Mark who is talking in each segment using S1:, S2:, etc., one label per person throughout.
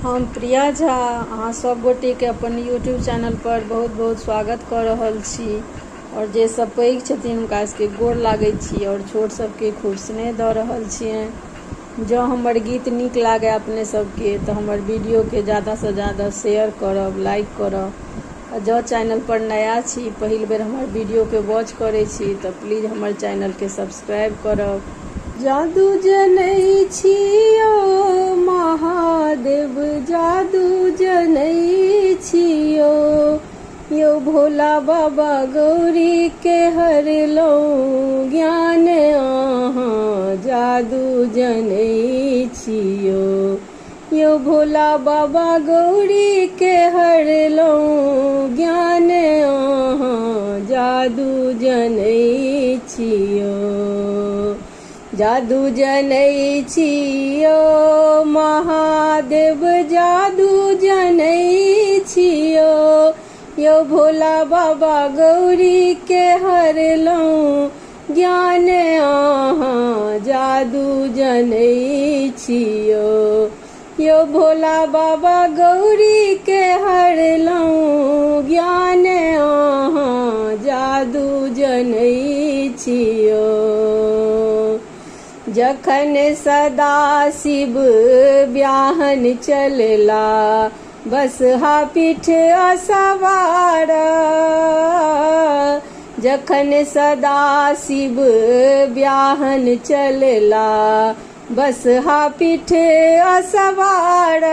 S1: हम प्रिया झा अहाँ सब गोटे के अपन यूट्यूब चैनल पर बहुत बहुत स्वागत कर रहल छी और जे सब पैघ छथिन हुनका सबके गोर लागै छी और छोट सबके खूब स्नेह दऽ रहल छियनि। जँ हमर गीत नीक लागे अपने सबके तो हमर वीडियो के ज़्यादा से ज़्यादा शेयर करब, लाइक करब। जँ चैनल पर नया छी, पहिल बेर हमर वीडियो के वॉच करै छी तो प्लीज हमर चैनल के सब्सक्राइब करब। जादू जनै छियो महादेव, जादू जनै छियो, यो भोला बाबा गौरी के हरलौं ज्ञान अहाँ जादू जनै छियो, यो भोला बाबा गौरी के हरलौं ज्ञान अहाँ जादू जनै छियो। जादू जनै छियो महादेव, जादू जनै छियो, यो भोला बाबा गौरी के हरलौं ज्ञान अहाँ जादू जनै छियो, यो भोला बाबा गौरी के हरलौं ज्ञान अहाँ जादू जनै छियो। जखन सदा शिव ब्याहन चलला, बसहा पीठ असवार, जखन सदा शिव ब्याहन चलला, बसहा पीठ असवार,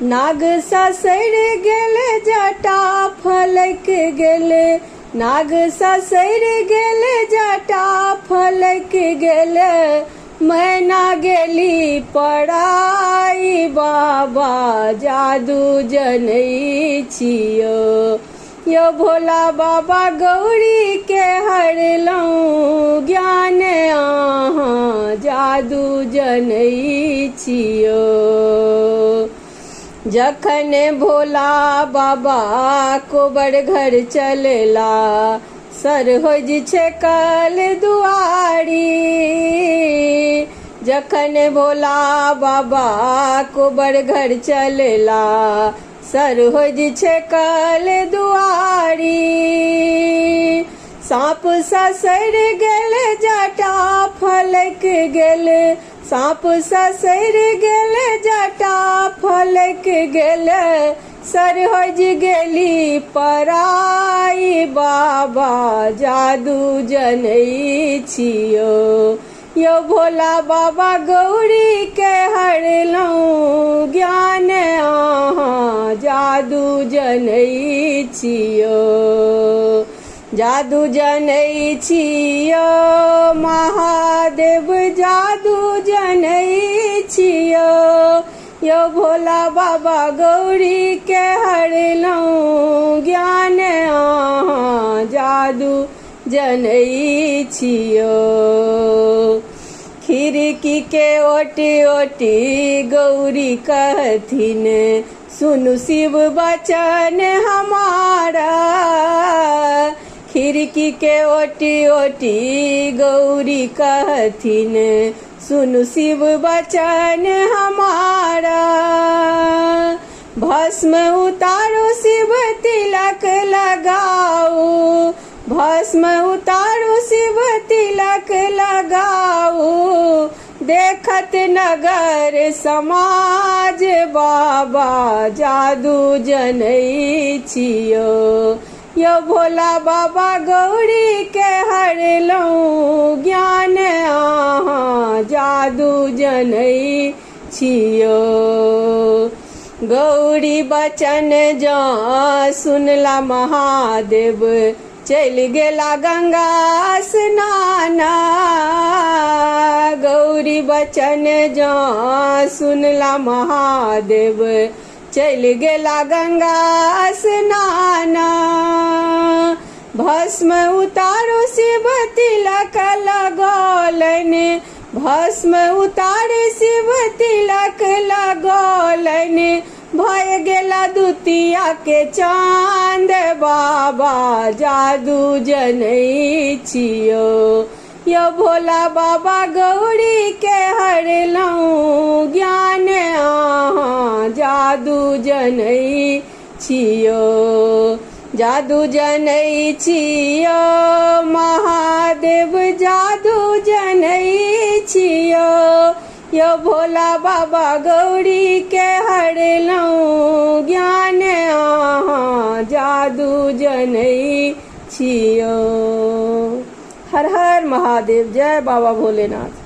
S1: नाग ससैर गेल जटा फलक गेल, नाग ससैर गेल जटा फलक गेल, मैना गेली पड़ाई बाबा जादू जनै छियो, यो भोला बाबा गौरी के हरलौं ज्ञान अहाँ जादू जनै छियो। जखन भोला बाबा कोबर घर चलला, सरहोज छेकल दुआरी, जखन भोला बाबा कोबर घर चलला, सरहोज छेकल दुआरी, साँप ससैर गेल जटा फलक गेल, साँप ससैर गेल जटा फलक गेल, सरहोज गेली पराई बाबा जादू जनै छियो, यो भोला बाबा गौरी के हरलौं ज्ञान अहाँ जादू जनै छियो। जादू जनै छियो महादेव, जादू जनै छियो, यो भोला बाबा गौरी के हरलौं ज्ञान अहाँ जादू जनै छियो। खिड़की के ओटी ओटी गौरी कहथिन, सुनु शिव वचन हमारा, खिड़की के ओटी ओटी गौरी कहथिन, सुनु शिव वचन हमारा, भस्म उतारो शिव तिलक लगाओ, भस्म उतारो शिव तिलक लगाओ, देखत नगर समाज बाबा जादू जनै छियो, यो भोला बाबा गौरी के हरलौं ज्ञान अहाँ जादू जनै छियो। गौरी बचन जँ सुनला महादेव, चल गेला गंगा स्नाना, गौरी बचन जँ सुनला महादेव, चल गेला गंगा स्नाना, भस्म उतारो शिव तिलक लगौलन, भस्म उतारे शिव तिलक लगौलन, भय गेला दुतिया के चांद बाबा जादू जनै छियो, यो भोला बाबा गौरी के हरलौं ज्ञान जनै छियो, जादू जनै छियो, महादेव जादू जनै छियो, यो भोला बाबा गौरी के हरलौं ज्ञान अहाँ जादू जनै छियो। हर हर महादेव, जय बाबा भोलेनाथ।